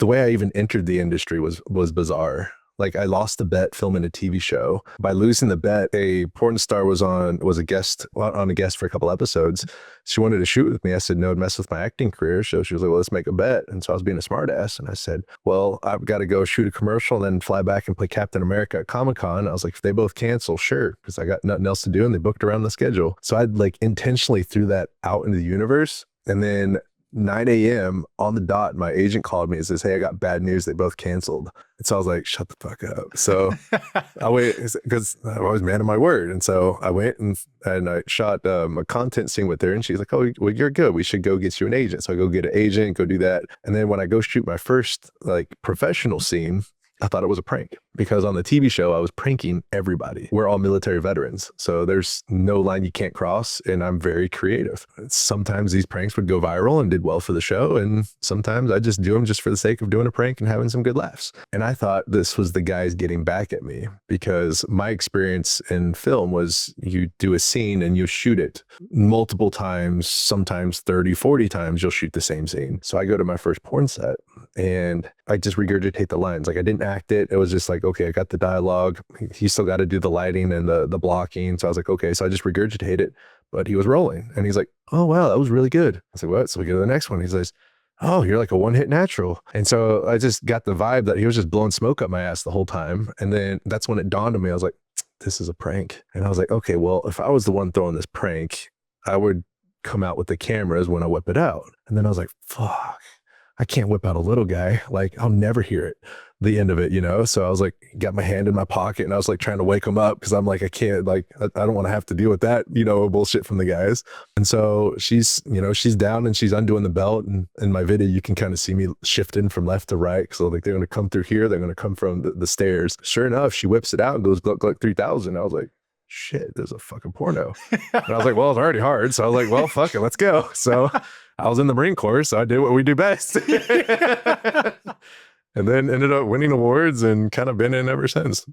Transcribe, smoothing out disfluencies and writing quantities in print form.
the way I even entered the industry was bizarre. Like I lost a bet filming a TV show. By losing the bet, a porn star was a guest on a guest for a couple episodes. She wanted to shoot with me. I said no, it'd mess with my acting career. So she was like, well, let's make a bet. And so I was being a smartass, and I said, well, I've got to go shoot a commercial and then fly back and play Captain America at Comic-Con. I was like, if they both cancel, sure, because I got nothing else to do, and they booked around the schedule. So I'd like intentionally threw that out into the universe, and then 9 a.m. on the dot, my agent called me and says, hey, I got bad news. They both canceled. And so I was like, shut the fuck up. So I went, because I was man of my word. And so I went and I shot a content scene with her, and she's like, oh, well, you're good. We should go get you an agent. So I go get an agent, go do that. And then when I go shoot my first like professional scene, I thought it was a prank, because on the TV show, I was pranking everybody. We're all military veterans, so there's no line you can't cross, and I'm very creative. Sometimes these pranks would go viral and did well for the show, and sometimes I just do them just for the sake of doing a prank and having some good laughs. And I thought this was the guys getting back at me, because my experience in film was you do a scene and you shoot it multiple times, sometimes 30, 40 times, you'll shoot the same scene. So I go to my first porn set and I just regurgitate the lines. Like I didn't act it. It was just like, okay, I got the dialogue. He still got to do the lighting and the blocking. So I was like, okay, so I just regurgitate it, but he was rolling and he's like, oh, wow, that was really good. I said, what? So we go to the next one. He says, oh, you're like a one-hit natural. And so I just got the vibe that he was just blowing smoke up my ass the whole time. And then that's when it dawned on me. I was like, this is a prank. And I was like, okay, well, if I was the one throwing this prank, I would come out with the cameras when I whip it out. And then I was like, fuck, I can't whip out a little guy. Like I'll never hear it, the end of it, you know? So I was like, got my hand in my pocket and I was like trying to wake him up, because I'm like, I can't, like, I don't want to have to deal with that, you know, bullshit from the guys. And so she's, you know, she's down and she's undoing the belt. And in my video, you can kind of see me shifting from left to right. So like, they're going to come through here. They're going to come from the stairs. Sure enough, she whips it out and goes, Gluck, Gluck 3000. I was like, shit, there's a fucking porno. And I was like, well, it's already hard. So I was like, well, fuck it, let's go. So I was in the Marine Corps, so I did what we do best. And then ended up winning awards and kind of been in ever since.